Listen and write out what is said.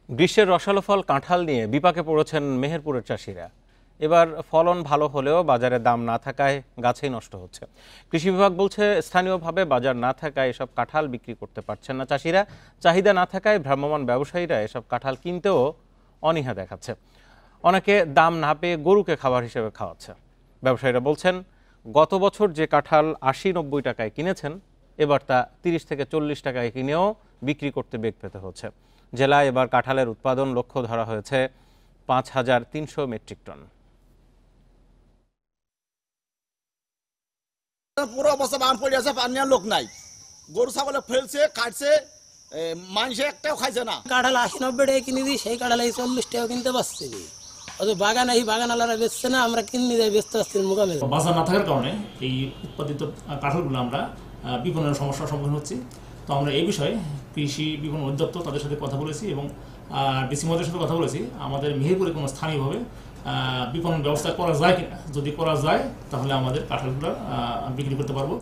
গ্রীষ্মের রসালো ফল কাঁঠাল নিয়ে বিপাকে পড়েছেন মেহেরপুরের চাষিরা। এবার ফলন ভালো হলেও বাজারে দাম না থাকায় গাছেই নষ্ট হচ্ছে। কৃষি বিভাগ বলছে স্থানীয়ভাবে বাজার না থাকায় এসব কাঁঠাল বিক্রি করতে পারছেন না চাষিরা। চাহিদা না থাকায় ভ্রাম্যমাণ ব্যবসায়ীরা এসব কাঁঠাল কিনতেও অনীহা দেখাচ্ছে। অনেকে দাম না পেয়ে গরুকে খাবার হিসেবে খাওয়াচ্ছে। ব্যবসায়ীরা বলছেন গত বছর যে কাঁঠাল ৮০-৯০ টাকায় কিনেছেন এবার তা ৩০ থেকে ৪০ টাকায় কিনেও বিক্রি করতে বেগ পেতে হচ্ছে। জেলায় এবার কাঁঠালের উৎপাদন লক্ষ্য ধরা হয়েছে ৫,৩০০ মেট্রিক টন। পুরো অবস্থা বান পড়ে আছে, পানির লোক নাই, গরু ছাগলে ফেলছে, কাটছে, মানুষ একটাও খাইছে না। কাঁঠাল ৮০-৯০ টাকা কিনে দিই, সেই কাঁঠাল এই ৪০ টাকা কিনতে পারছি। বাগান এই বাগানওয়ালারা বেচছে না, আমরা কিনে যাই বেচতে পারছি মোকামে। বাজার না থাকার কারণে এই উৎপাদিত কাঁঠালগুলো আমরা বিপণনের সমস্যার সম্মুখীন হচ্ছি। তো আমরা এই বিষয়ে কৃষি বিপণন অধিদপ্তর তাদের সাথে কথা বলেছি এবং ডিসি মহোদয়ের সাথে কথা বলেছি আমাদের মেহেরপুরে কোনো স্থানীয়ভাবে বিপণন ব্যবস্থা করা যায় কিনা। যদি করা যায় তাহলে আমাদের কাঁঠালগুলো বিক্রি করতে পারবো।